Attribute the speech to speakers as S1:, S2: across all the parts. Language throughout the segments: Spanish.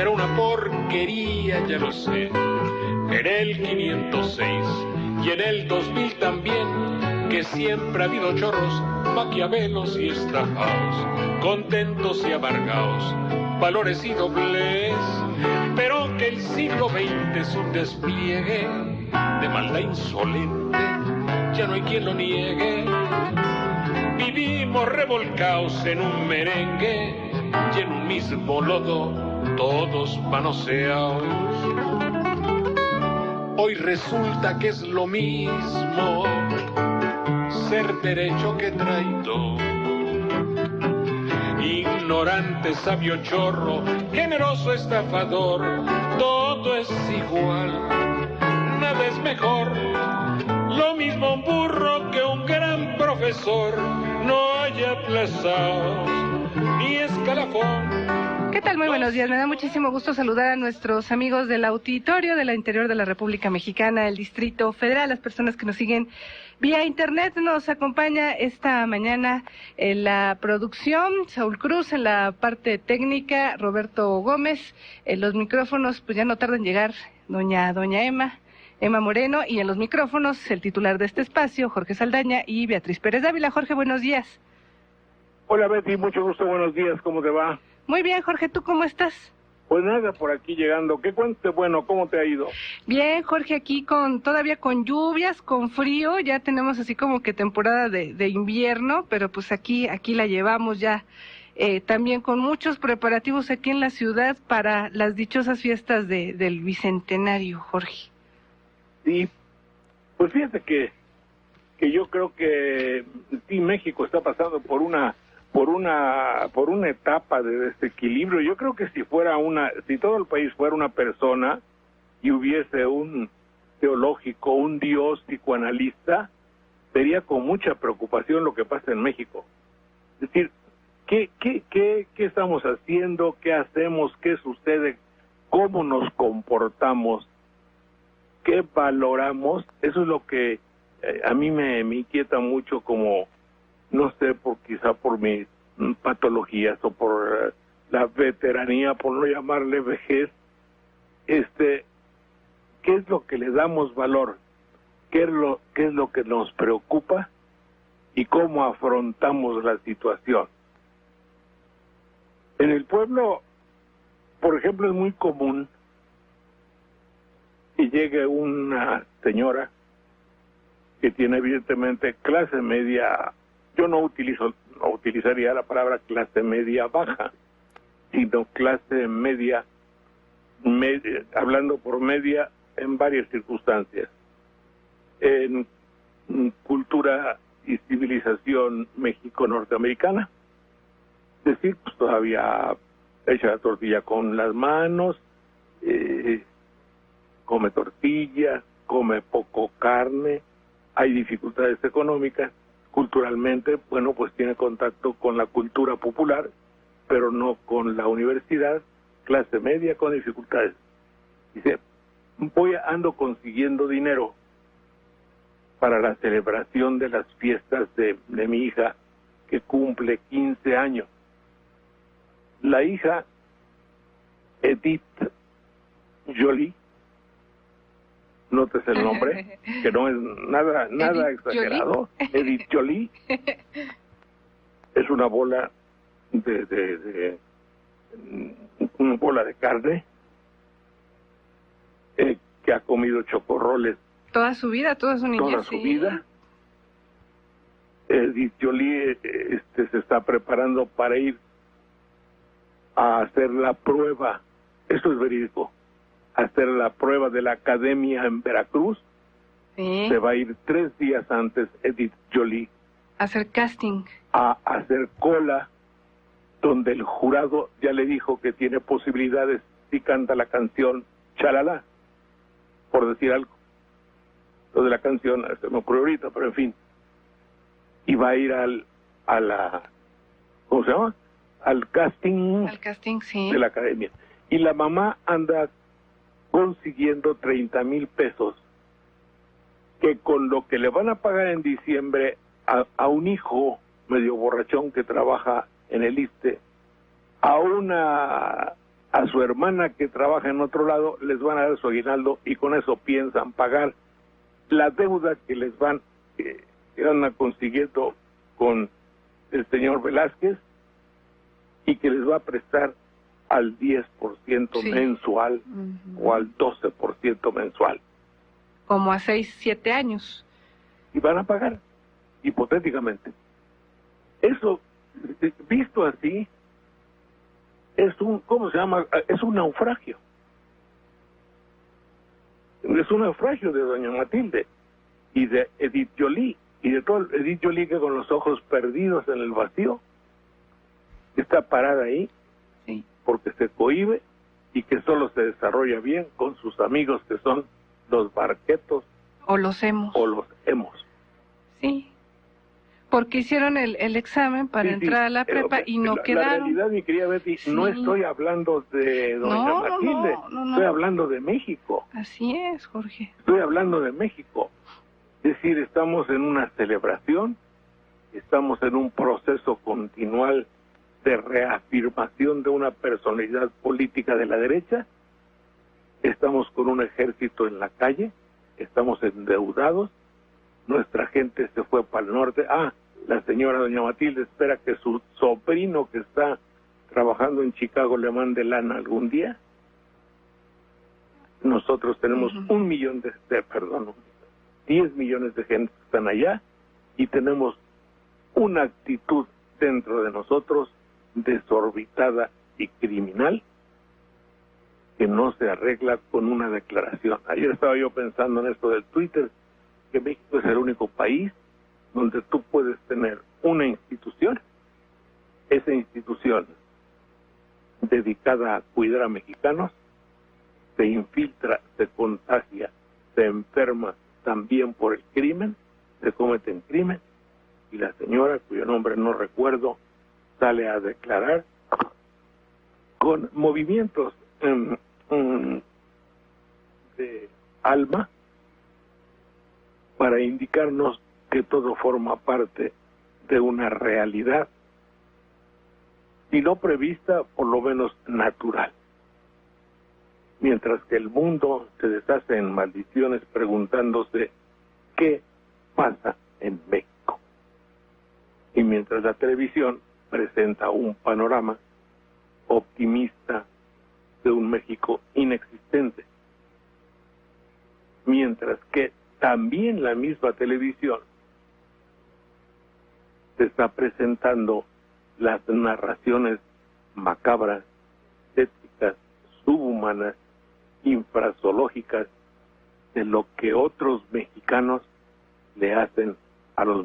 S1: será una porquería, ya lo sé. En el 506 y en el 2000 también, que siempre ha habido chorros, maquiavelos y estafaos, contentos y amargaos, valores y doblez, pero que el siglo XX es un despliegue de maldad insolente, ya no hay quien lo niegue. Vivimos revolcaos en un merengue y en un mismo lodo, todos manoseados. Hoy resulta que es lo mismo ser derecho que traidor, ignorante, sabio, chorro, generoso, estafador, todo es igual, nada es mejor, lo mismo un burro que un gran profesor, no hay aplazados ni escalafón.
S2: ¿Qué tal? Muy buenos días. Me da muchísimo gusto saludar a nuestros amigos del auditorio del interior de la República Mexicana, el Distrito Federal, las personas que nos siguen vía internet. Nos acompaña esta mañana en la producción Saúl Cruz, en la parte técnica Roberto Gómez, en los micrófonos pues ya no tarda en llegar doña Emma Moreno, y en los micrófonos el titular de este espacio, Jorge Saldaña, y Beatriz Pérez Dávila. Jorge, buenos días.
S3: Hola Betty, mucho gusto, buenos días, ¿cómo te va?
S2: Muy bien, Jorge, ¿tú cómo estás?
S3: Pues nada, por aquí llegando. ¿Qué cuente? Bueno, ¿cómo te ha ido?
S2: Bien, Jorge, aquí todavía con lluvias, con frío, ya tenemos así como que temporada de invierno, pero pues aquí la llevamos ya, también con muchos preparativos aquí en la ciudad para las dichosas fiestas del Bicentenario, Jorge.
S3: Sí, pues fíjate que yo creo que sí, México está pasando por una etapa de desequilibrio. Yo creo que si todo el país fuera una persona y hubiese un teológico, un dios psicoanalista, vería con mucha preocupación lo que pasa en México. Es decir, ¿qué estamos haciendo? ¿Qué hacemos? ¿Qué sucede? ¿Cómo nos comportamos? ¿Qué valoramos? Eso es lo que a mí me inquieta mucho, como no sé, quizá por mis patologías o por la veteranía, por no llamarle vejez. ¿Qué es lo que le damos valor? ¿Qué es lo que nos preocupa? ¿Y cómo afrontamos la situación? En el pueblo, por ejemplo, es muy común que llegue una señora que tiene evidentemente clase media. Yo no utilizaría la palabra clase media baja, sino clase media, hablando por media en varias circunstancias. En cultura y civilización México-norteamericana, es decir, pues todavía echa la tortilla con las manos, come tortillas, come poco carne, hay dificultades económicas. Culturalmente, bueno, pues tiene contacto con la cultura popular, pero no con la universidad, clase media con dificultades. Dice, ando consiguiendo dinero para la celebración de las fiestas de mi hija, que cumple 15 años. La hija, Edith Jolie, notes el nombre, que no es nada
S2: Edith
S3: exagerado. Jolie. Edith Jolie es una bola una bola de carne que ha comido chocorroles
S2: toda su vida, toda su niñez.
S3: Toda su vida. Edith Jolie se está preparando para ir a hacer la prueba, esto es verídico, hacer la prueba de la academia en Veracruz.
S2: Sí.
S3: Se va a ir 3 días antes Edith Jolie
S2: hacer casting,
S3: a hacer cola, donde el jurado ya le dijo que tiene posibilidades si canta la canción Chalala, por decir algo. Lo de la canción se me ocurrió ahorita, pero en fin. Y va a ir ¿cómo se llama? Al casting,
S2: sí,
S3: de la academia. Y la mamá anda consiguiendo 30,000 pesos, que con lo que le van a pagar en diciembre a un hijo medio borrachón que trabaja en el ISSSTE, a una a su hermana que trabaja en otro lado, les van a dar su aguinaldo y con eso piensan pagar la deuda que les van consiguiendo con el señor Velázquez y que les va a prestar al 10% mensual o al 12% mensual.
S2: Como a 6, 7 años.
S3: Y van a pagar, hipotéticamente. Eso, visto así, es un, ¿cómo se llama? Es un naufragio. Es un naufragio de doña Matilde y de Edith Joly, y de todo Edith Joly que con los ojos perdidos en el vacío está parada ahí porque se cohíbe y que solo se desarrolla bien con sus amigos que son los barquetos
S2: o los emos. Sí, porque hicieron el examen para entrar a la prepa y no quedaron.
S3: La realidad, mi querida Betty, no estoy hablando de doña Matilde, estoy hablando de México.
S2: Así es, Jorge.
S3: Estoy hablando de México. Es decir, estamos en una celebración, estamos en un proceso continual de reafirmación de una personalidad política de la derecha, estamos con un ejército en la calle, estamos endeudados, nuestra gente se fue para el norte. La señora doña Matilde espera que su sobrino que está trabajando en Chicago le mande lana algún día. Nosotros tenemos 10 millones de gente que están allá y tenemos una actitud dentro de nosotros desorbitada y criminal que no se arregla con una declaración. Ayer estaba yo pensando en esto del Twitter, que México es el único país donde tú puedes tener una institución, esa institución dedicada a cuidar a mexicanos, se infiltra, se contagia, se enferma también por el crimen, se cometen crimen, y la señora, cuyo nombre no recuerdo, sale a declarar con movimientos de alma para indicarnos que todo forma parte de una realidad, si no prevista, por lo menos natural. Mientras que el mundo se deshace en maldiciones preguntándose qué pasa en México. Y mientras la televisión presenta un panorama optimista de un México inexistente, mientras que también la misma televisión se está presentando las narraciones macabras, éticas, subhumanas, infrazoológicas de lo que otros mexicanos le hacen a los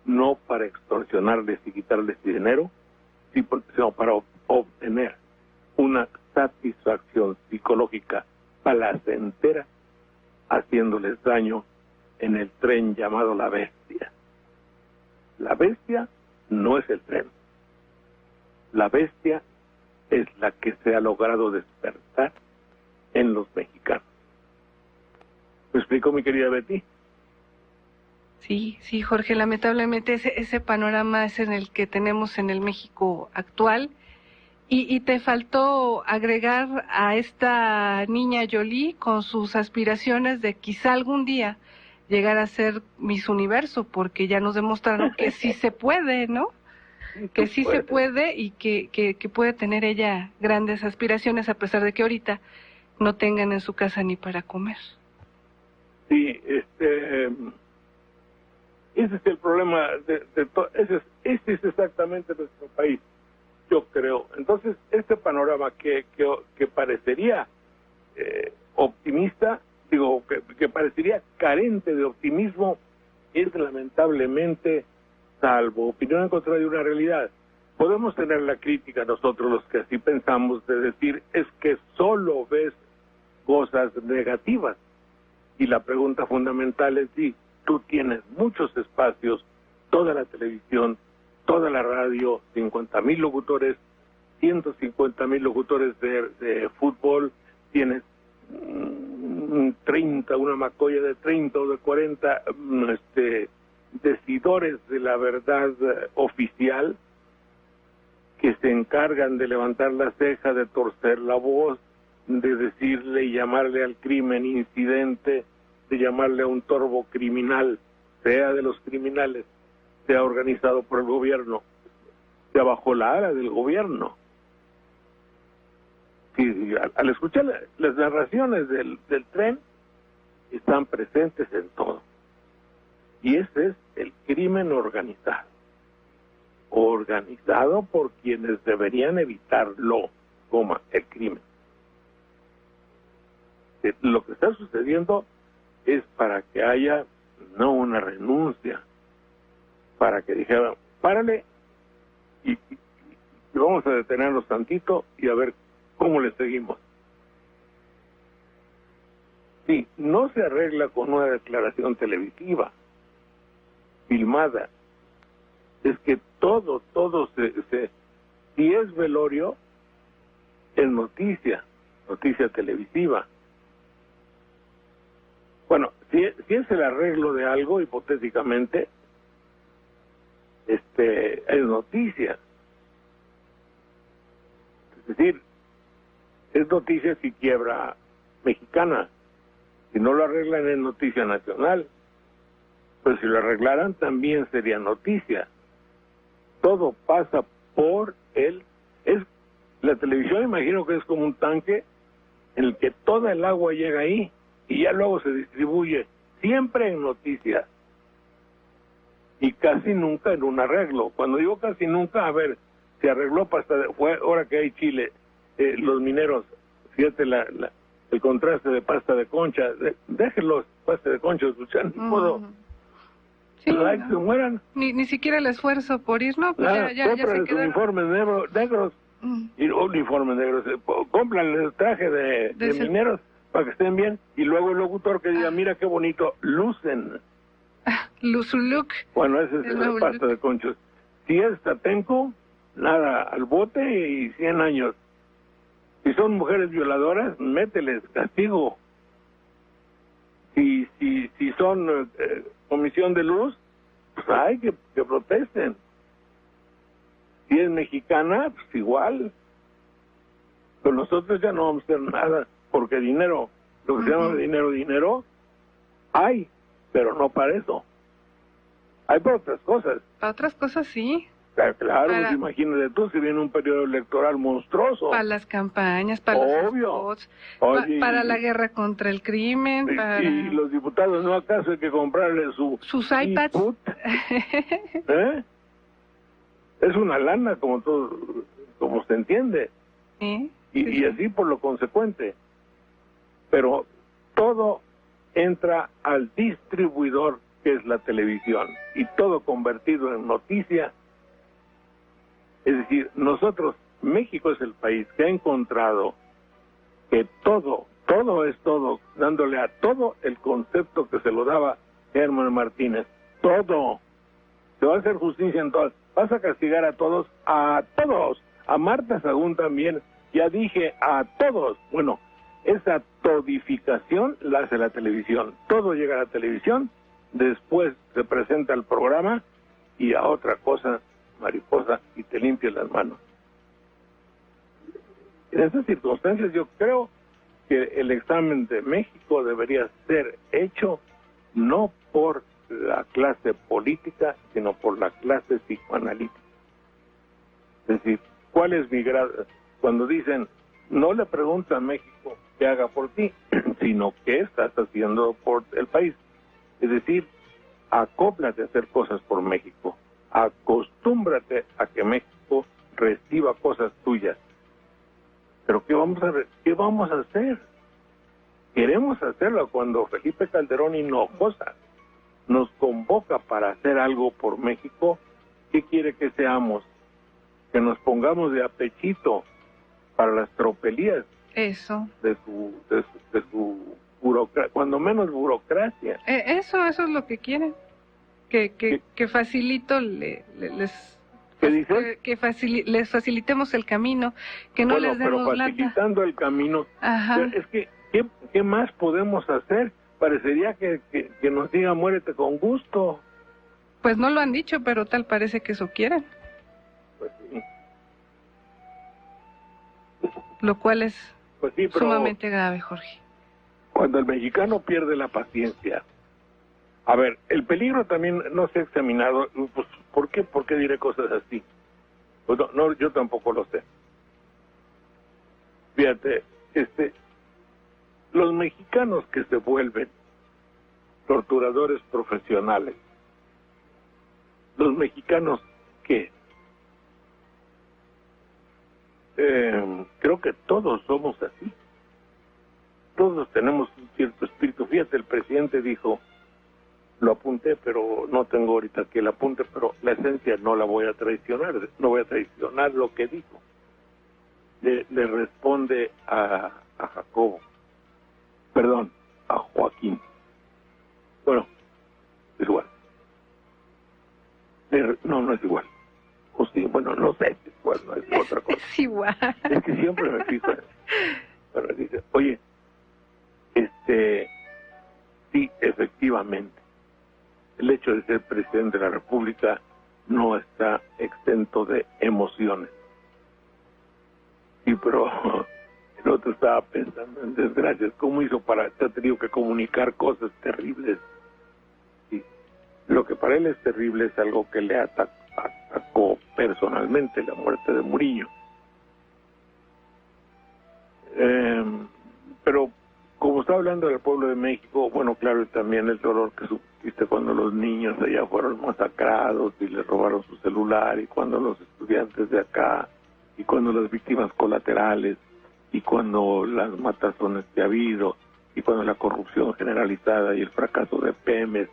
S3: no para extorsionarles y quitarles dinero, sino para obtener una satisfacción psicológica placentera, haciéndoles daño en el tren llamado la bestia. La bestia no es el tren. La bestia es la que se ha logrado despertar en los mexicanos. ¿Me explico, mi querida Betty?
S2: Sí, Jorge, lamentablemente ese panorama es en el que tenemos en el México actual. Y te faltó agregar a esta niña Joly con sus aspiraciones de quizá algún día llegar a ser Miss Universo, porque ya nos demostraron que sí se puede, ¿no? Que sí se puede y que puede tener ella grandes aspiraciones a pesar de que ahorita no tengan en su casa ni para comer.
S3: Sí, ese es el problema ese es exactamente nuestro país, yo creo. Entonces, este panorama que parecería optimista, que parecería carente de optimismo, es lamentablemente, salvo opinión en contra de una realidad. Podemos tener la crítica nosotros los que así pensamos de decir, es que solo ves cosas negativas. Y la pregunta fundamental es si tú tienes muchos espacios, toda la televisión, toda la radio, 50,000 locutores, 150,000 locutores de fútbol, tienes 30, una macolla de 30 o de 40 decidores de la verdad oficial que se encargan de levantar la ceja, de torcer la voz, de decirle y llamarle al crimen incidente, de llamarle a un torbo criminal, sea de los criminales, sea organizado por el gobierno, sea bajo la ala del gobierno. Sí, al escuchar las narraciones del tren, están presentes en todo. Y ese es el crimen organizado. Organizado por quienes deberían evitarlo, el crimen. Lo que está sucediendo es para que haya no una renuncia, para que dijeran, párale y vamos a detenernos tantito y a ver cómo le seguimos. Sí, no se arregla con una declaración televisiva, filmada. Es que todo si es velorio, es noticia televisiva. Bueno, si es el arreglo de algo, hipotéticamente, es noticia. Es decir, es noticia si quiebra Mexicana. Si no lo arreglan, es noticia nacional. Pero si lo arreglaran, también sería noticia. Todo pasa por la televisión, imagino que es como un tanque en el que toda el agua llega ahí y ya luego se distribuye, siempre en noticias y casi nunca en un arreglo. Cuando digo casi nunca, a ver, se arregló fue ahora que hay Chile, los mineros, fíjate el contraste de pasta de concha, déjenlos pasta de concha, escuchar, ni modo.
S2: Sí,
S3: Like se mueran.
S2: Ni siquiera el esfuerzo por ir, ¿no? Pues ya se quedaron.
S3: Uniformes negros y uniformes negros. Compran el traje de mineros para que estén bien y luego el locutor que diga, mira qué bonito, lucen.
S2: Su look.
S3: Bueno, ese es el pasta de conchos. Si es tatenco, nada, al bote y 100 años. Si son mujeres violadoras, mételes castigo. Si son comisión de luz, pues hay que protesten. Si es mexicana, pues igual. Pero nosotros ya no vamos a hacer nada, porque dinero, lo que se llama dinero, hay, pero no para eso. Hay para otras cosas.
S2: Para otras cosas sí.
S3: Claro, pues imagínate tú, si viene un periodo electoral monstruoso.
S2: Para las campañas, para los spots, para la guerra contra el crimen.
S3: Y los diputados, ¿no acaso hay que comprarle sus
S2: iPads?
S3: Es una lana, como se entiende.
S2: Sí.
S3: Y así por lo consecuente. Pero todo entra al distribuidor, que es la televisión, y todo convertido en noticia. Es decir, México es el país que ha encontrado que todo es todo, dándole a todo el concepto que se lo daba Herman Martínez. Todo. Se va a hacer justicia en todas. Vas a castigar a todos. A Marta Sagún también. Ya dije, a todos. Bueno, esa todificación la hace la televisión. Todo llega a la televisión, después se presenta el programa y a otra cosa, mariposa, y te limpias las manos. En esas circunstancias yo creo que el examen de México debería ser hecho no por la clase política, sino por la clase psicoanalítica. Es decir, ¿cuál es mi grado? Cuando dicen, no le pregunta a México qué haga por ti, sino qué estás haciendo por el país. Es decir, acóplate a hacer cosas por México. Acostúmbrate a que México reciba cosas tuyas. Pero ¿qué vamos a hacer? Queremos hacerlo cuando Felipe Calderón Hinojosa nos convoca para hacer algo por México. ¿Qué quiere que seamos? Que nos pongamos de apechito para las tropelías.
S2: Eso.
S3: De su burocracia, cuando menos burocracia.
S2: Eso es lo que quieren. Que facilito les facilitemos el camino, que no les demos
S3: pero facilitando el camino.
S2: Ajá.
S3: Es que ¿qué más podemos hacer? Parecería que nos diga muérete con gusto.
S2: Pues no lo han dicho, pero tal parece que eso quieren.
S3: Pues sí.
S2: lo cual es
S3: Pues sí, pero
S2: sumamente grave, Jorge.
S3: cuando el mexicano pierde la paciencia. A ver, el peligro también no se ha examinado. Pues, ¿por qué? ¿Por qué diré cosas así? Pues no, yo tampoco lo sé. Fíjate, los mexicanos que se vuelven torturadores profesionales, los mexicanos que creo que todos somos así. Todos tenemos un cierto espíritu. Fíjate, el presidente dijo, lo apunté, pero no tengo ahorita aquí el apunte, pero la esencia no la voy a traicionar, no voy a traicionar lo que dijo. Le responde a Jacobo, perdón, a Joaquín. Bueno, es igual. No es igual. O sí, bueno, no sé, es igual, no es otra cosa.
S2: Es igual.
S3: Es que siempre me fijo en eso. Bueno, dice, oye, sí, efectivamente, el hecho de ser presidente de la República no está exento de emociones. Sí, pero el otro estaba pensando en desgracias. ¿Cómo hizo para... te ha tenido que comunicar cosas terribles? Sí. Lo que para él es terrible es algo que le atacó personalmente, la muerte de Murillo. Pero como está hablando del pueblo de México, bueno, claro, también el dolor que sufriste cuando los niños de allá fueron masacrados y les robaron su celular, y cuando los estudiantes de acá, y cuando las víctimas colaterales, y cuando las matazones que ha habido, y cuando la corrupción generalizada y el fracaso de Pemex,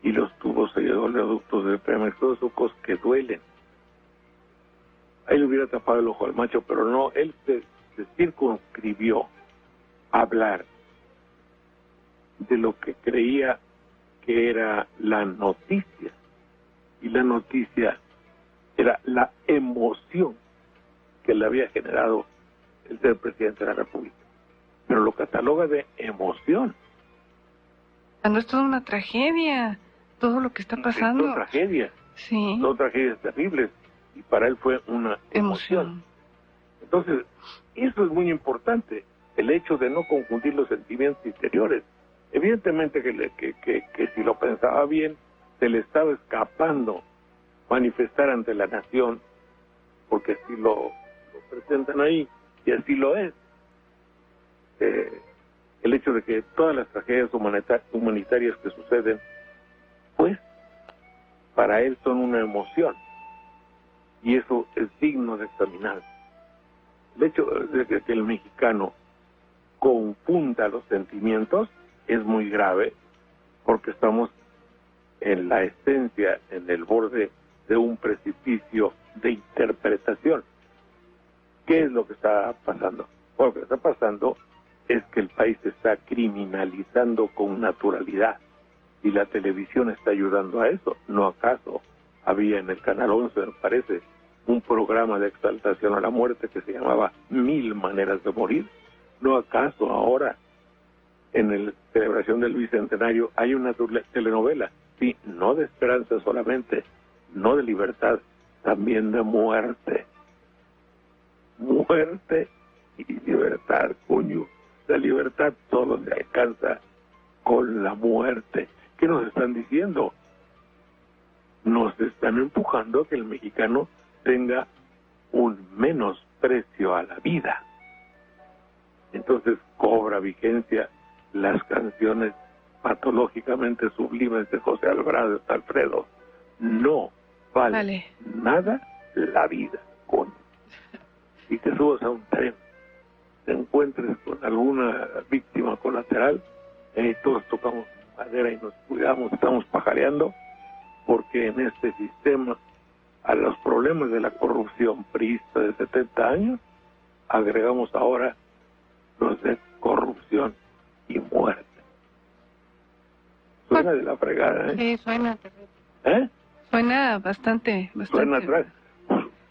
S3: y los tubos y oleoductos de Pemex, todos esos cosas que duelen. Ahí le hubiera tapado el ojo al macho, pero no, él se circunscribió a hablar de lo que creía que era la noticia, y la noticia era la emoción que le había generado el ser presidente de la República, pero lo cataloga de emoción.
S2: No es toda una tragedia, todo lo que está pasando.
S3: Son tragedias,
S2: Sí.
S3: son tragedias terribles, y para él fue una emoción. Entonces, eso es muy importante, el hecho de no confundir los sentimientos interiores. Evidentemente que si lo pensaba bien, se le estaba escapando manifestar ante la nación, porque así lo presentan ahí, y así lo es. El hecho de que todas las tragedias humanitarias que suceden, pues, para él son una emoción, y eso es digno de examinar. El hecho de que el mexicano confunda los sentimientos es muy grave, porque estamos en la esencia, en el borde de un precipicio de interpretación. ¿Qué es lo que está pasando? Lo que está pasando es que el país se está criminalizando con naturalidad, y la televisión está ayudando a eso. ¿No acaso había en el Canal 11, me parece, un programa de exaltación a la muerte que se llamaba 1000 maneras de morir? ¿No acaso ahora, en la celebración del Bicentenario, hay una telenovela? Sí, no de esperanza solamente, no de libertad, también de muerte. Muerte y libertad, coño. La libertad solo se alcanza con la muerte. ¿Qué nos están diciendo? Nos están empujando a que el mexicano tenga un menosprecio a la vida. Entonces cobra vigencia las canciones patológicamente sublimes de José Alfredo. No vale nada la vida, coño. Y te subas a un tren, te encuentres con alguna víctima colateral, todos tocamos madera y nos cuidamos, estamos pajareando, porque en este sistema, a los problemas de la corrupción priista de 70 años, agregamos ahora los de corrupción y muerte. Suena de la fregada, ¿eh?
S2: Sí, suena terrible. Suena bastante.
S3: Suena atrás.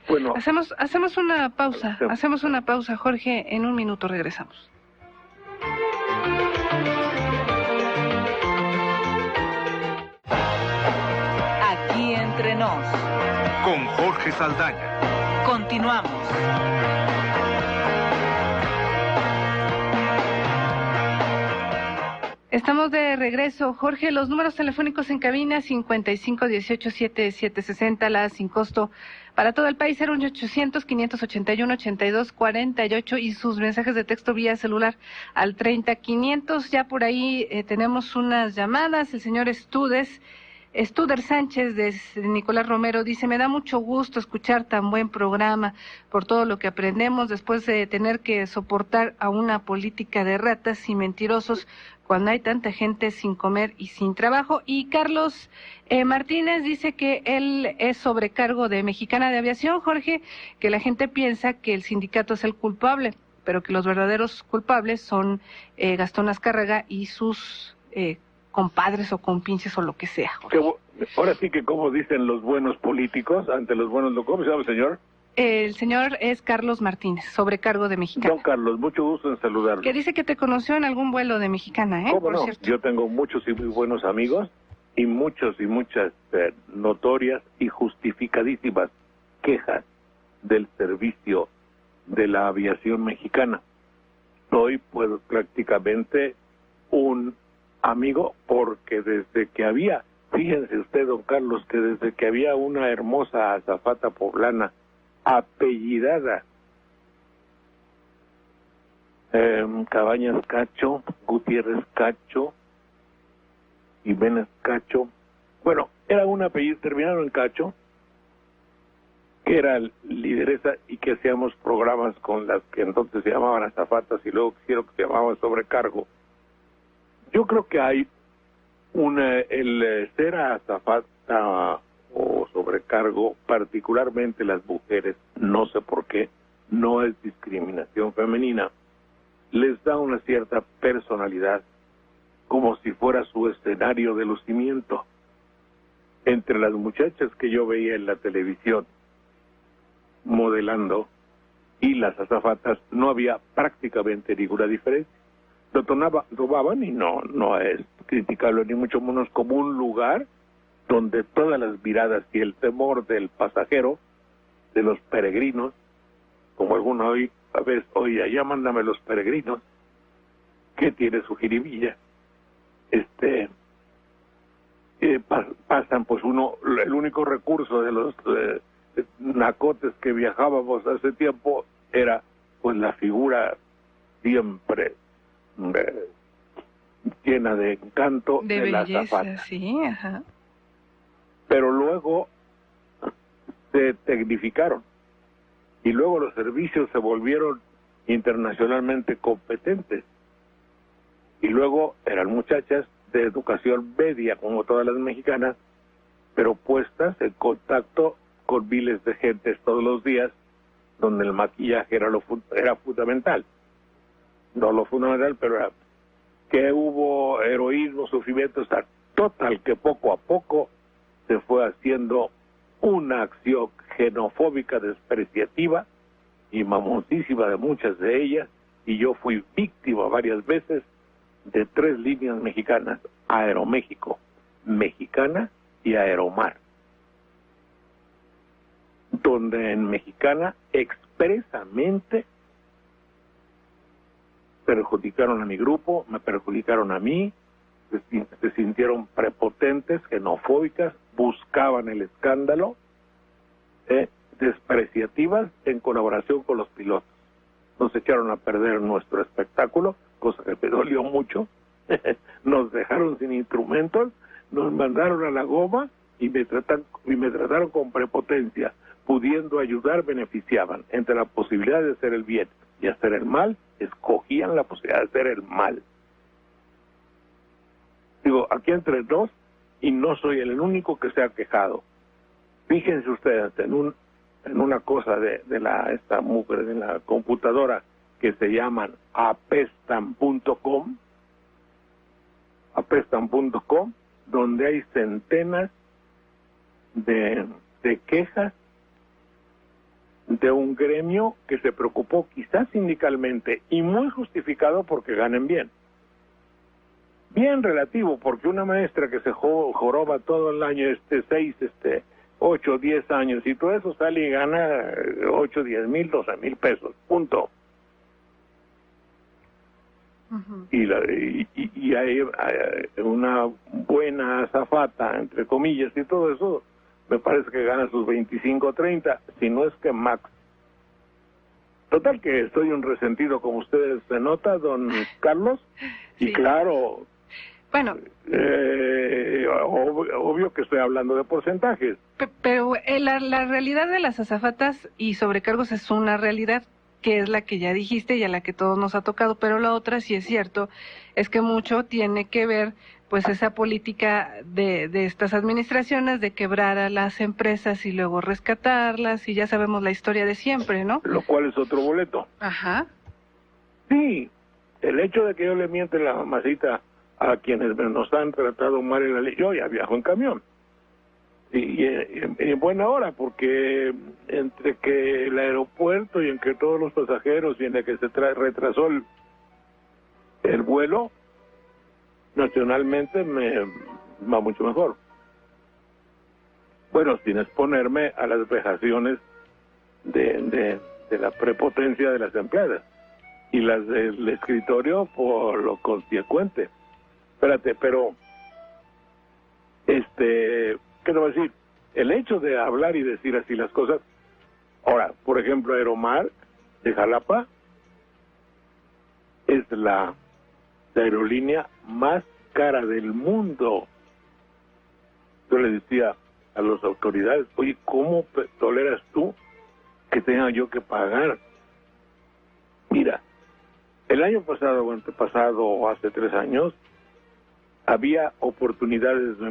S3: Bueno.
S2: Hacemos una pausa, Jorge, en un minuto regresamos.
S4: Aquí entre nos.
S5: Con Jorge Saldaña.
S4: Continuamos.
S2: Estamos de regreso. Jorge, los números telefónicos en cabina 5518-7760, la sin costo para todo el país, 01800-581-8248 y sus mensajes de texto vía celular al 30500. Ya por ahí tenemos unas llamadas. El señor Studer Sánchez de Nicolás Romero dice: me da mucho gusto escuchar tan buen programa por todo lo que aprendemos después de tener que soportar a una política de ratas y mentirosos cuando hay tanta gente sin comer y sin trabajo. Y Carlos Martínez dice que él es sobrecargo de Mexicana de Aviación, Jorge, que la gente piensa que el sindicato es el culpable, pero que los verdaderos culpables son Gastón Azcárraga y sus compadres o compinches o lo que sea.
S3: Ahora sí que, como dicen los buenos políticos ante los buenos locos. ¿Cómo se llama el señor?
S2: El señor es Carlos Martínez, sobrecargo de Mexicana.
S3: Don Carlos, mucho gusto en saludarlo.
S2: Que dice que te conoció en algún vuelo de Mexicana,
S3: ¿Cómo
S2: por
S3: no?
S2: cierto.
S3: Yo tengo muchos y muy buenos amigos y muchas notorias y justificadísimas quejas del servicio de la aviación mexicana. Soy, pues, prácticamente un amigo, porque desde que había, fíjense usted, don Carlos, que desde que había una hermosa azafata poblana apellidada Cabañas Cacho, Gutiérrez Cacho, Jiménez Cacho, bueno, era un apellido terminado en Cacho, que era lideresa y que hacíamos programas con las que entonces se llamaban azafatas y luego quisieron que se llamaban sobrecargo. Yo creo que hay el ser azafata o sobrecargo, particularmente las mujeres, no sé por qué, no es discriminación femenina, les da una cierta personalidad, como si fuera su escenario de lucimiento. Entre las muchachas que yo veía en la televisión modelando y las azafatas no había prácticamente ninguna diferencia. Lo tomaban y no es criticable ni mucho menos, como un lugar donde todas las miradas y el temor del pasajero, de los peregrinos, como alguno hoy, a veces, oye, allá mándame los peregrinos, que tiene su jiribilla, pasan, pues el único recurso de los nacotes que viajábamos hace tiempo era, pues, la figura siempre llena de encanto de la azafata.
S2: Sí, ajá.
S3: Pero luego se tecnificaron y luego los servicios se volvieron internacionalmente competentes y luego eran muchachas de educación media como todas las mexicanas, pero puestas en contacto con miles de gentes todos los días, donde el maquillaje era fundamental. No lo fundamental, pero era que hubo heroísmo, sufrimiento, total, que poco a poco se fue haciendo una acción xenofóbica, despreciativa y mamoncísima de muchas de ellas, y yo fui víctima varias veces de 3 líneas mexicanas: Aeroméxico, Mexicana y Aeromar, donde en Mexicana expresamente perjudicaron a mi grupo, me perjudicaron a mí, se sintieron prepotentes, xenofóbicas, buscaban el escándalo, despreciativas en colaboración con los pilotos. Nos echaron a perder nuestro espectáculo, cosa que me dolió mucho. Nos dejaron sin instrumentos, nos mandaron a la goma y me trataron con prepotencia. Pudiendo ayudar, beneficiaban. Entre la posibilidad de hacer el bien y hacer el mal, escogían la posibilidad de hacer el mal. Digo, aquí entre nos, y no soy el único que se ha quejado. Fíjense ustedes en una cosa de esta mujer de la computadora que se llaman apestan.com, donde hay centenas de quejas de un gremio que se preocupó quizás sindicalmente y muy justificado porque ganen bien. Bien relativo, porque una maestra que se joroba todo el año, 8, 10 años, y todo eso sale y gana 8, 10 mil, 12 mil pesos, punto. y hay una buena azafata, entre comillas, y todo eso, me parece que gana sus 25 o 30, si no es que max. Total que estoy un resentido, como ustedes se nota, don Carlos, y
S2: sí.
S3: claro,
S2: bueno,
S3: obvio que estoy hablando de porcentajes.
S2: Pero la realidad de las azafatas y sobrecargos es una realidad que es la que ya dijiste y a la que todos nos ha tocado, pero la otra, sí es cierto, es que mucho tiene que ver pues esa política de estas administraciones de quebrar a las empresas y luego rescatarlas, y ya sabemos la historia de siempre, ¿no?
S3: Lo cual es otro boleto.
S2: Ajá.
S3: Sí, el hecho de que yo le miente la mamacita a quienes nos han tratado mal en la ley, yo ya viajo en camión. Y en buena hora, porque entre que el aeropuerto y entre todos los pasajeros y en el que se retrasó el vuelo, nacionalmente me va mucho mejor. Bueno, sin exponerme a las vejaciones de la prepotencia de las empleadas y las del escritorio por lo consecuente. Espérate, pero ¿qué te voy a decir? El hecho de hablar y decir así las cosas. Ahora, por ejemplo, Aeromar de Jalapa es la aerolínea más cara del mundo. Yo le decía a las autoridades, oye, ¿cómo toleras tú que tenga yo que pagar? Mira, el año pasado o antepasado o hace 3 años había oportunidades de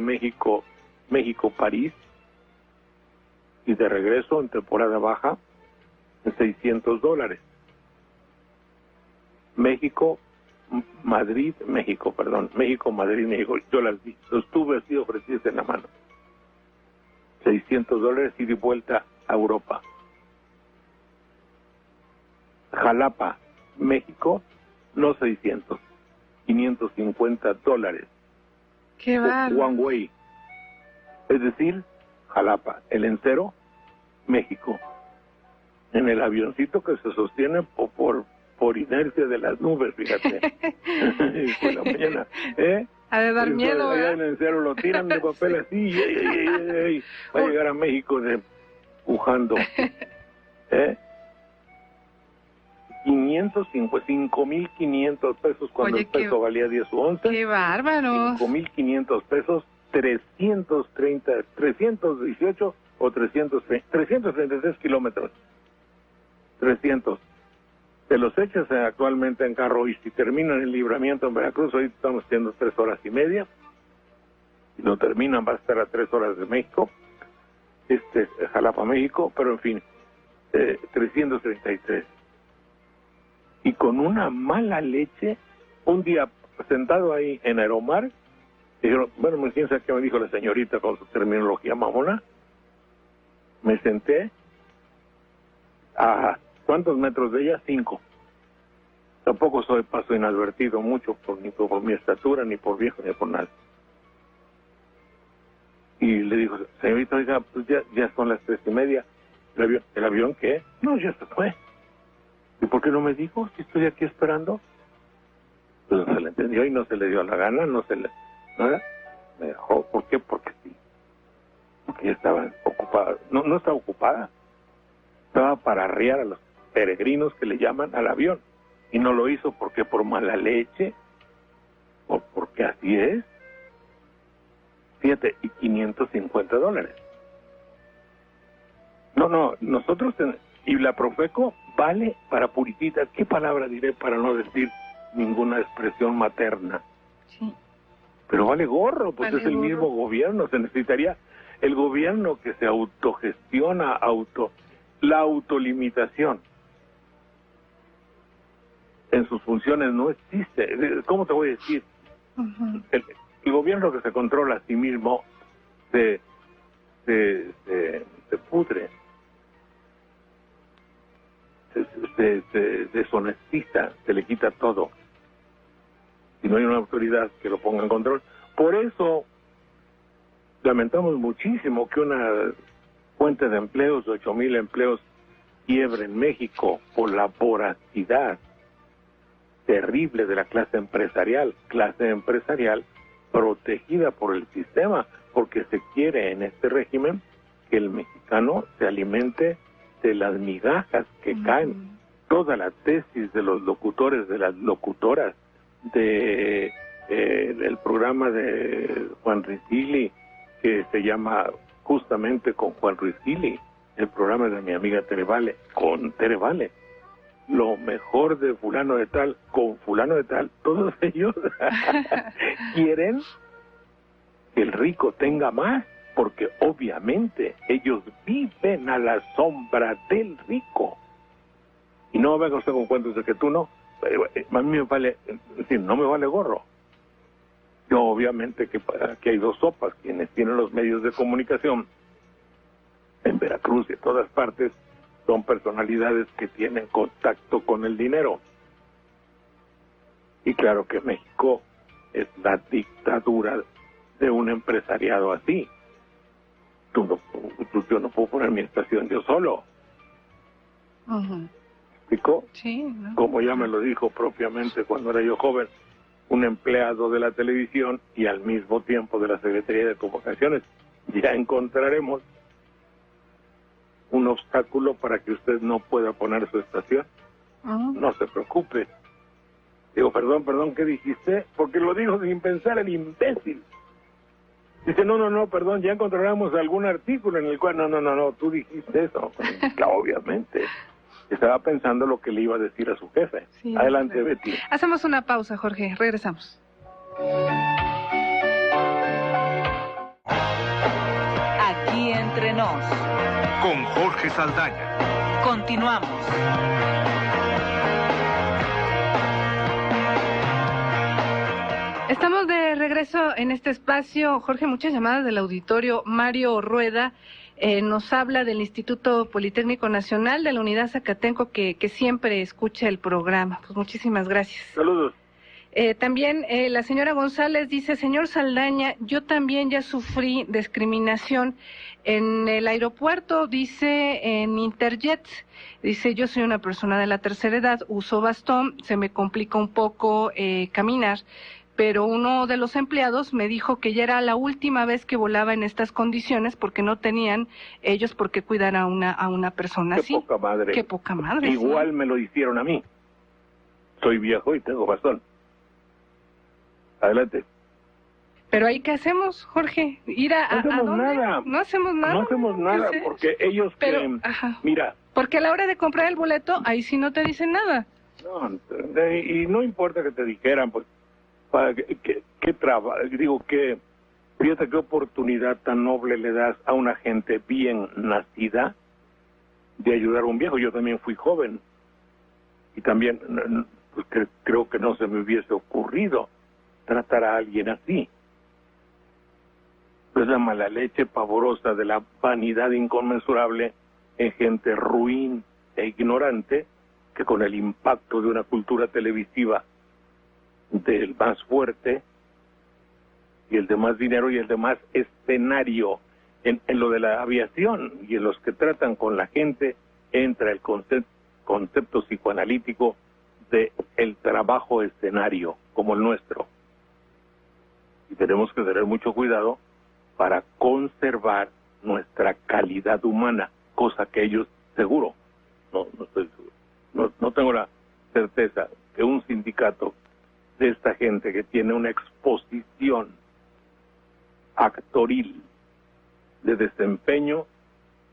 S3: México-París y de regreso en temporada baja en $600. México-Madrid, México, yo las vi, los tuve así ofrecidos en la mano. $600 y de vuelta a Europa. Jalapa, México, no 600, $550.
S2: Qué bárbaro.
S3: One way. Es decir, Jalapa, el Encero, México. En el avioncito que se sostiene por inercia de las nubes, fíjate. Por la mañana,
S2: Ha de dar miedo,
S3: allá en el Encero lo tiran de papel así, va a llegar a México pujando. 5,500 pesos cuando
S2: Oye,
S3: el peso valía 10 u 11.
S2: ¡Qué bárbaros!
S3: 5,500 pesos, 318 o 333 kilómetros. 300. Te los echas actualmente en carro y si terminan el libramiento en Veracruz, hoy estamos haciendo 3 horas y media. Si lo terminan va a estar a 3 horas de México. Jalapa, México, pero en fin, 333. Y con una mala leche, un día sentado ahí en Aeromar, dijeron, bueno, ¿quién sabe qué me dijo la señorita con su terminología mamona? Me senté a ¿cuántos metros de ella? 5. Tampoco soy paso inadvertido mucho, ni por mi estatura, ni por viejo, ni por nada. Y le dijo, señorita, oiga, pues ya son las 3:30. ¿El avión qué? No, ya se fue. ¿Y por qué no me dijo si estoy aquí esperando? Pues no se le entendió y no se le dio la gana, nada. Me dejó. ¿Por qué? Porque sí. Porque ya estaba ocupada. No estaba ocupada. Estaba para arriar a los peregrinos que le llaman al avión. Y no lo hizo porque por mala leche. O porque así es. Fíjate, y $550. No, nosotros... Y la Profeco vale para purititas. ¿Qué palabra diré para no decir ninguna expresión materna?
S2: Sí.
S3: Pero vale gorro, pues
S2: vale
S3: es el
S2: gorro.
S3: mismo gobierno. Se necesitaría el gobierno que se autogestiona, la autolimitación. En sus funciones no existe. ¿Cómo te voy a decir?
S2: Uh-huh.
S3: El gobierno que se controla a sí mismo se pudre. Se deshonestiza, se le quita todo. Si no hay una autoridad que lo ponga en control. Por eso lamentamos muchísimo que una fuente de empleos, 8,000 empleos, quiebre en México por la voracidad terrible de la clase empresarial protegida por el sistema, porque se quiere en este régimen que el mexicano se alimente de las migajas que caen. Toda la tesis de los locutores, de las locutoras, del programa de Juan Risili, que se llama justamente con Juan Risili, el programa de mi amiga Tere Vale, con Tere Vale, lo mejor de fulano de tal, con fulano de tal, todos ellos quieren que el rico tenga más, porque obviamente ellos viven a la sombra del rico. Y no venga usted con cuentos de que tú no, a mí me vale, es decir, no me vale gorro. Yo obviamente que aquí hay dos sopas, quienes tienen los medios de comunicación en Veracruz y en todas partes son personalidades que tienen contacto con el dinero. Y claro que México es la dictadura de un empresariado así. Yo no puedo poner mi estación yo solo. ¿Explicó?
S2: Sí, ¿no?
S3: Como ya me lo dijo propiamente cuando era yo joven, un empleado de la televisión y al mismo tiempo de la Secretaría de Comunicaciones. Ya encontraremos un obstáculo para que usted no pueda poner su estación. No se preocupe. Digo, perdón, ¿qué dijiste? Porque lo dijo sin pensar el imbécil. Dice, no, perdón, ya encontraremos algún artículo en el cual... No, tú dijiste eso. Claro, obviamente. Estaba pensando lo que le iba a decir a su jefe. Sí, adelante, Betty.
S2: Hacemos una pausa, Jorge. Regresamos.
S4: Aquí entre nos.
S5: Con Jorge Saldaña.
S4: Continuamos.
S2: Estamos de regreso en este espacio. Jorge, muchas llamadas del auditorio. Mario Rueda nos habla del Instituto Politécnico Nacional de la Unidad Zacatenco, que siempre escucha el programa. Pues muchísimas gracias.
S3: Saludos.
S2: También la señora González dice, señor Saldaña, yo también ya sufrí discriminación en el aeropuerto, dice, en Interjet. Dice, yo soy una persona de la tercera edad, uso bastón, se me complica un poco caminar, pero uno de los empleados me dijo que ya era la última vez que volaba en estas condiciones porque no tenían ellos por qué cuidar a una persona así.
S3: Qué poca madre.
S2: Qué poca madre.
S3: Igual
S2: ¿sí?
S3: Me lo hicieron a mí. Soy viejo y tengo bastón. Adelante.
S2: Pero ahí, ¿qué hacemos, Jorge? Ir a
S3: no hacemos
S2: ¿a
S3: nada.
S2: No hacemos nada.
S3: No hacemos nada porque ellos mira.
S2: Porque a la hora de comprar el boleto, ahí sí no te dicen nada.
S3: No, y no importa que te dijeran, pues, para qué trabajo, digo, fíjate qué oportunidad tan noble le das a una gente bien nacida de ayudar a un viejo. Yo también fui joven y también pues, creo que no se me hubiese ocurrido tratar a alguien así. Es la mala leche pavorosa de la vanidad inconmensurable en gente ruin e ignorante que con el impacto de una cultura televisiva del más fuerte y el de más dinero y el de más escenario en lo de la aviación y en los que tratan con la gente entra el concepto psicoanalítico de el trabajo escenario como el nuestro. Y tenemos que tener mucho cuidado para conservar nuestra calidad humana, cosa que ellos seguro, no estoy seguro, no tengo la certeza que un sindicato de esta gente que tiene una exposición actoril de desempeño,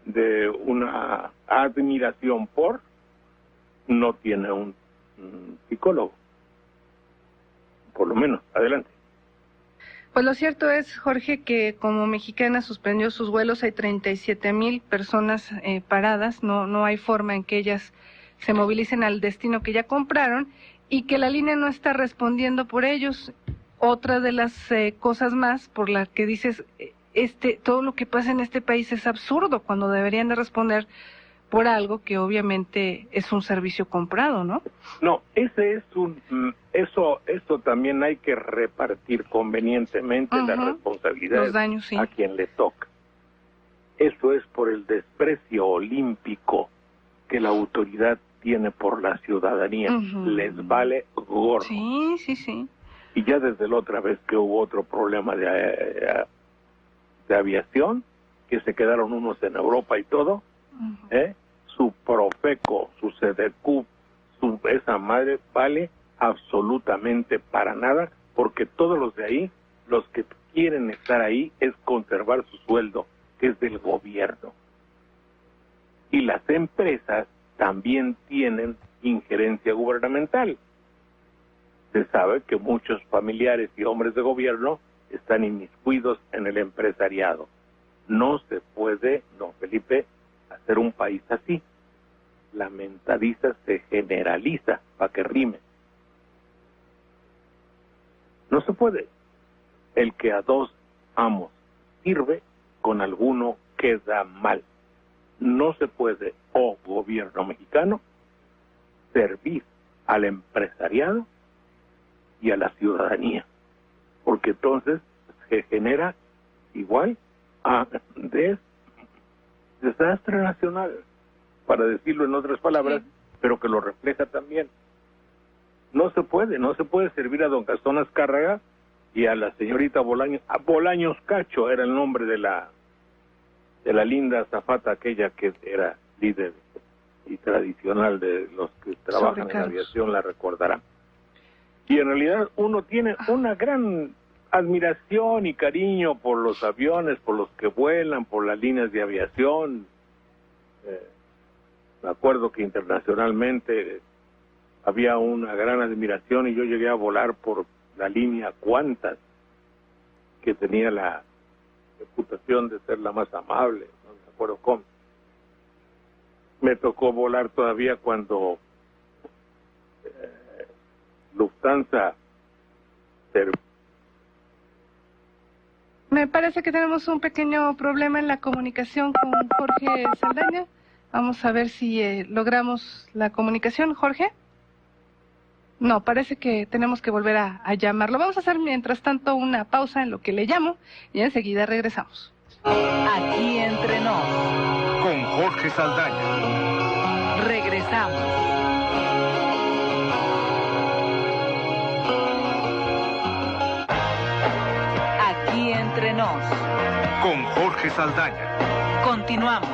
S3: de una admiración por, no tiene un psicólogo, por lo menos. Adelante.
S2: Pues lo cierto es, Jorge, que como Mexicana suspendió sus vuelos, hay 37,000 personas paradas, no hay forma en que ellas se movilicen al destino que ya compraron y que la línea no está respondiendo por ellos. Otra de las cosas más por las que dices, todo lo que pasa en este país es absurdo cuando deberían de responder por algo que obviamente es un servicio comprado, ¿no?
S3: No, eso también hay que repartir convenientemente la responsabilidad
S2: sí.
S3: a quien le toca. Eso es por el desprecio olímpico que la autoridad tiene por la ciudadanía. Les vale gordo.
S2: Sí, sí, sí.
S3: Y ya desde la otra vez que hubo otro problema de aviación, que se quedaron unos en Europa y todo, su Profeco, su Sedecup, esa madre vale absolutamente para nada, porque todos los de ahí, los que quieren estar ahí es conservar su sueldo, que es del gobierno. Y las empresas también tienen injerencia gubernamental. Se sabe que muchos familiares y hombres de gobierno están inmiscuidos en el empresariado. No se puede, don Felipe, hacer un país así. La mentaliza se generaliza para que rime. No se puede. El que a dos amos sirve, con alguno queda mal. No se puede, gobierno mexicano, servir al empresariado y a la ciudadanía, porque entonces se genera igual a desastre nacional, para decirlo en otras palabras, pero que lo refleja también. No se puede servir a don Gastón Azcárraga y a la señorita Bolaños. Bolaños Cacho era el nombre de la linda azafata aquella que era líder y tradicional de los que trabajan en aviación, la recordarán. Y en realidad uno tiene una gran admiración y cariño por los aviones, por los que vuelan, por las líneas de aviación. Me acuerdo que internacionalmente había una gran admiración y yo llegué a volar por la línea Qantas, que tenía la reputación de ser la más amable, no me acuerdo cómo. Me tocó volar todavía cuando Lufthansa.
S2: Me parece que tenemos un pequeño problema en la comunicación con Jorge Saldaña. Vamos a ver si logramos la comunicación, Jorge. No, parece que tenemos que volver a llamarlo. Vamos a hacer mientras tanto una pausa en lo que le llamo y enseguida regresamos.
S4: Aquí entre nos.
S5: Con Jorge Saldaña.
S4: Regresamos. Aquí entre nos.
S5: Con Jorge Saldaña.
S4: Continuamos.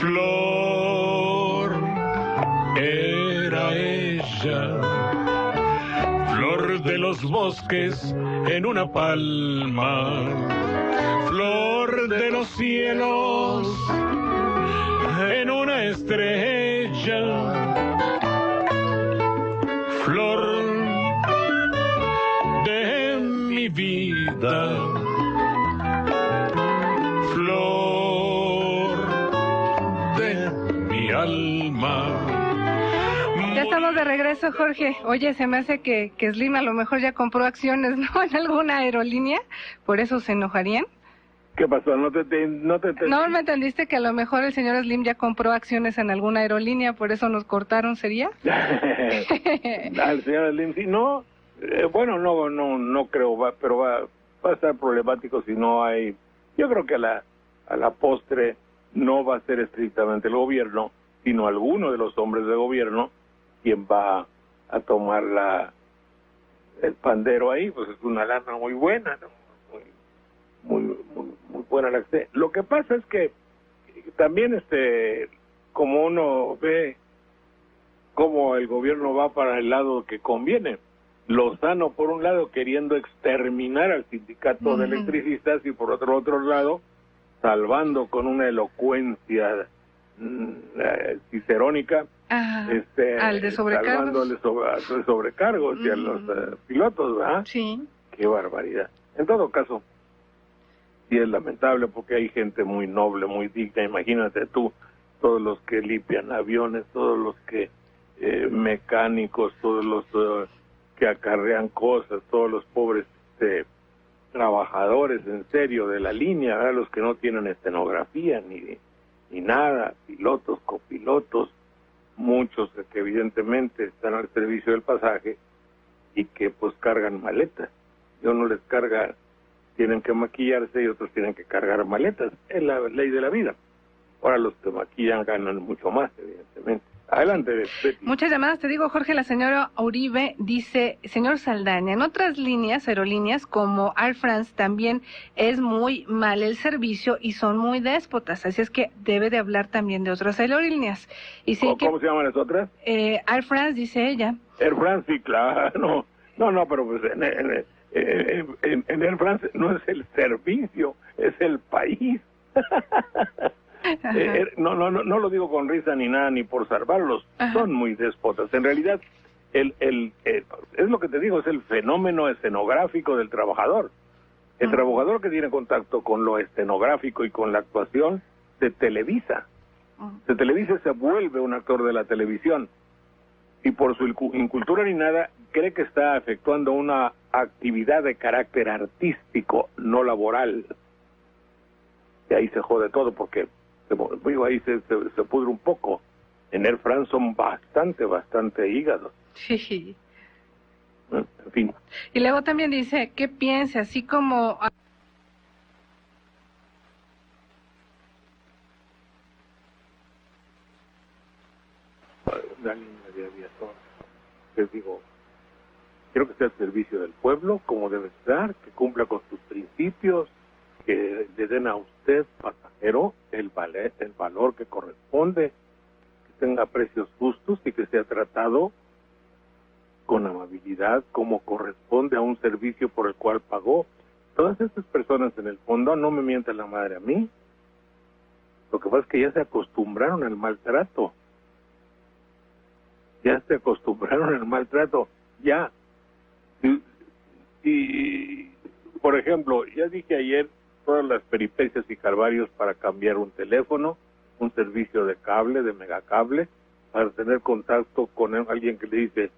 S1: Flor era ella, flor de los bosques en una palma, flor de los cielos en una estrella, flor de mi vida.
S2: Ya estamos de regreso, Jorge. Oye, se me hace que Slim a lo mejor ya compró acciones, ¿no? En alguna aerolínea, por eso se enojarían.
S3: ¿Qué pasó? No te
S2: No, ¿me entendiste que a lo mejor el señor Slim ya compró acciones en alguna aerolínea, por eso nos cortaron, sería?
S3: Al señor Slim, sí, no, bueno, no creo, pero va a estar problemático si no hay. Yo creo que a la postre no va a ser estrictamente el gobierno, sino alguno de los hombres de gobierno quien va a tomar el pandero ahí. Pues es una lana muy buena, ¿no? Muy buena la que. Lo que pasa es que también como uno ve cómo el gobierno va para el lado que conviene. Lozano por un lado queriendo exterminar al sindicato de electricistas y por otro lado salvando con una elocuencia cicerónica
S2: Ajá. Al de sobrecargos.
S3: salvándole sobrecargos y a los pilotos, ¿verdad?
S2: Sí.
S3: Qué barbaridad. En todo caso, sí es lamentable porque hay gente muy noble, muy digna. Imagínate tú, todos los que limpian aviones, todos los que mecánicos, todos los que acarrean cosas, todos los pobres trabajadores en serio de la línea, ¿verdad? Los que no tienen escenografía ni nada, pilotos, copilotos, muchos que evidentemente están al servicio del pasaje y que pues cargan maletas. Y uno les carga, tienen que maquillarse y otros tienen que cargar maletas. Es la ley de la vida. Ahora los que maquillan ganan mucho más, evidentemente. Adelante, Betty.
S2: Muchas llamadas, te digo, Jorge. La señora Uribe dice, señor Saldaña, en otras líneas, aerolíneas como Air France también es muy mal el servicio y son muy déspotas, así es que debe de hablar también de otras aerolíneas. Y sí,
S3: ¿Cómo se llaman las otras?
S2: Air France, dice ella.
S3: Air France, sí, claro. No, pero pues en Air France no es el servicio, es el país. No lo digo con risa ni nada, ni por salvarlos. Ajá. Son muy déspotas. En realidad, es lo que te digo, es el fenómeno escenográfico del trabajador. El trabajador que tiene contacto con lo escenográfico y con la actuación se televisa. Se televisa y se vuelve un actor de la televisión. Y por su incultura ni nada, cree que está efectuando una actividad de carácter artístico, no laboral. Y ahí se jode todo porque ahí se pudre un poco. En Air France son bastante hígados.
S2: Sí.
S3: En fin.
S2: Y luego también dice, ¿qué piensa? Así como...
S3: La línea de aviación. Les digo, quiero que sea al servicio del pueblo, como debe estar, que cumpla con sus principios, que le den a usted, pasajero, el valor que corresponde, que tenga precios justos y que sea tratado con amabilidad como corresponde a un servicio por el cual pagó. Todas estas personas en el fondo, no me mientan la madre a mí, lo que pasa es que ya se acostumbraron al maltrato. Ya, y por ejemplo, ya dije ayer todas las peripecias y calvarios para cambiar un teléfono, un servicio de cable, de megacable, para tener contacto con alguien que le dice,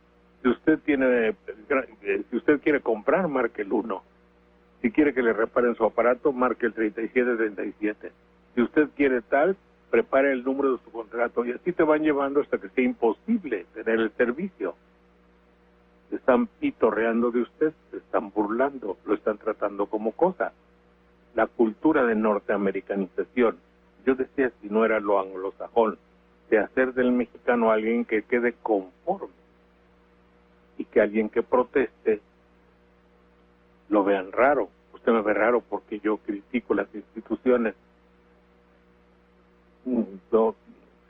S3: si usted quiere comprar, marque el 1. Si quiere que le reparen su aparato, marque el 3737. Si usted quiere tal, prepare el número de su contrato, y así te van llevando hasta que sea imposible tener el servicio. Se están pitorreando de usted, se están burlando, lo están tratando como cosa. La cultura de norteamericanización, yo decía, si no era lo anglosajón, de hacer del mexicano alguien que quede conforme y que alguien que proteste lo vean raro. Usted me ve raro porque yo critico las instituciones. Yo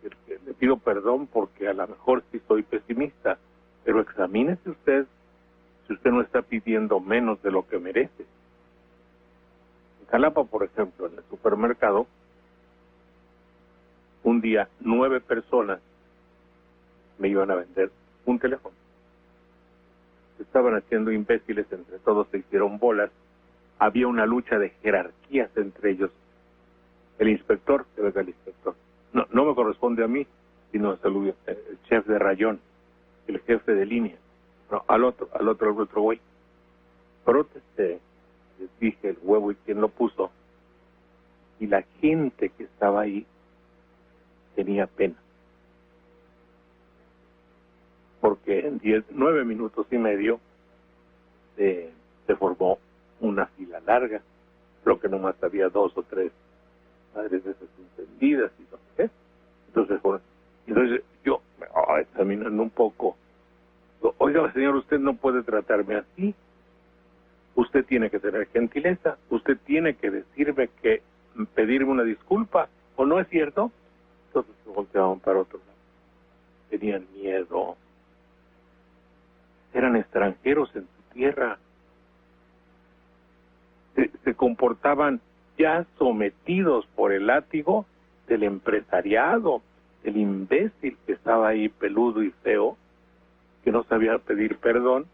S3: le pido perdón porque a lo mejor sí soy pesimista, pero examínese usted si usted no está pidiendo menos de lo que merece. En Jalapa, por ejemplo, en el supermercado, un día 9 personas me iban a vender un teléfono. Estaban haciendo imbéciles, entre todos se hicieron bolas, había una lucha de jerarquías entre ellos. El inspector, el inspector, no me corresponde a mí, sino el chef de rayón, el jefe de línea, no, al otro güey. Protesté, les dije el huevo y quién lo puso, y la gente que estaba ahí tenía pena. Porque en 9 minutos y medio se formó una fila larga, creo que nomás había 2 o 3 madres de esas encendidas y no sé qué. Entonces yo, examinando un poco, oiga señor, usted no puede tratarme así, usted tiene que tener gentileza, usted tiene que pedirme una disculpa, ¿o no es cierto? Entonces se volteaban para otro lado, tenían miedo, eran extranjeros en su tierra, se comportaban ya sometidos por el látigo del empresariado, el imbécil que estaba ahí peludo y feo, que no sabía pedir perdón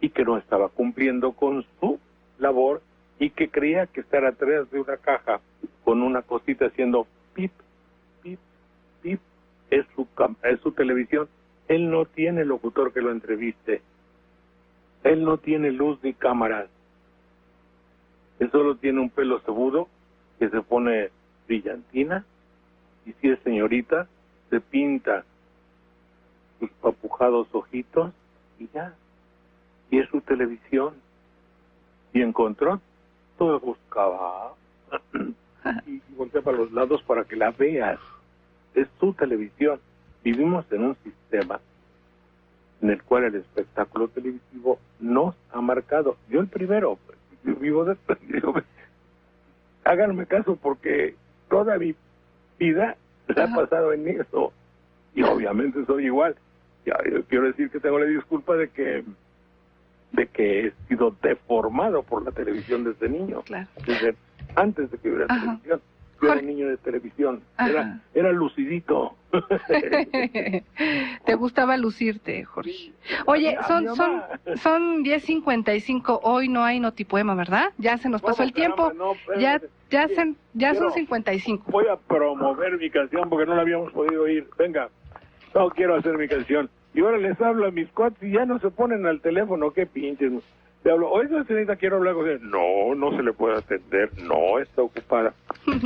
S3: y que no estaba cumpliendo con su labor y que creía que estar atrás de una caja con una cosita haciendo pip, pip, pip, es su televisión. Él no tiene locutor que lo entreviste. Él no tiene luz ni cámaras. Él solo tiene un pelo cebudo que se pone brillantina y si es señorita, se pinta sus papujados ojitos y ya. Y es su televisión. Y encontró, todo buscaba y voltea para los lados para que la veas. Es su televisión. Vivimos en un sistema en el cual el espectáculo televisivo nos ha marcado. Yo el primero, yo vivo de esto. Háganme caso porque toda mi vida la he pasado en eso. Y obviamente soy igual. Ya, yo quiero decir que tengo la disculpa de que he sido deformado por la televisión desde niño.
S2: Claro.
S3: Desde antes de que hubiera televisión. Yo era un niño de televisión. Era lucidito.
S2: Te gustaba lucirte, Jorge. Oye, son 10:55. Hoy no hay notipoema, ¿verdad? Ya se nos pasó el tiempo. Ya son 55.
S3: Voy a promover mi canción porque no la habíamos podido oír. Venga, no quiero hacer mi canción. Y ahora les hablo a mis cuates y ya no se ponen al teléfono. Qué pinches. Le hablo, oiga, señorita, quiero hablar con usted. No, no se le puede atender. No, está ocupada.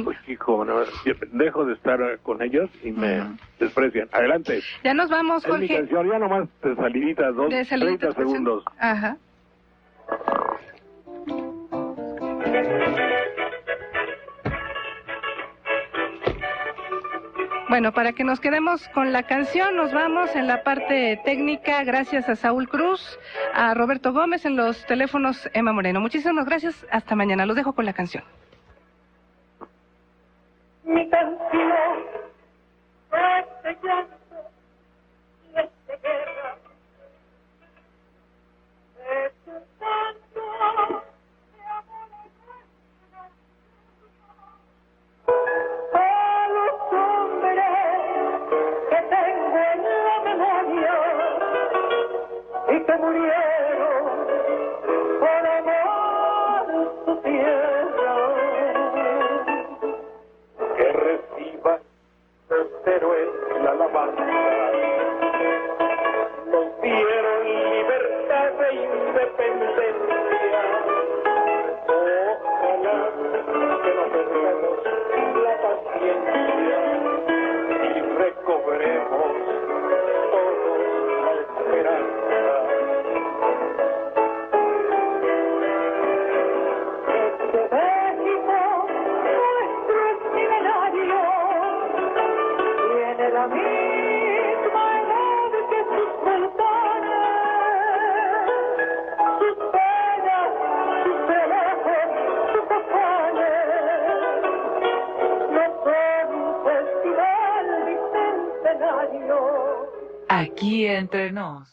S3: Pues, hijo, no, yo dejo de estar con ellos y me desprecian. Adelante.
S2: Ya nos vamos, Jorge.
S3: Es mi canción, ya nomás de salidita, 30 segundos.
S2: Ajá. Bueno, para que nos quedemos con la canción, nos vamos en la parte técnica, gracias a Saúl Cruz, a Roberto Gómez, en los teléfonos Emma Moreno. Muchísimas gracias, hasta mañana. Los dejo con la canción.
S6: Mi canción, este llanto y esta guerra, este tanto de amor a los hombres que tengo en la memoria y que murieron por amor a su tierra. Que reciba los héroes la alabanza. Nos dieron libertad e independencia. Ojalá que no perdamos la paciencia y recobremos todos la esperanza. La misma edad que sus ventanas, sus penas, sus trabajos, sus afanes, no son un festival bicentenario.
S4: Aquí entre nos.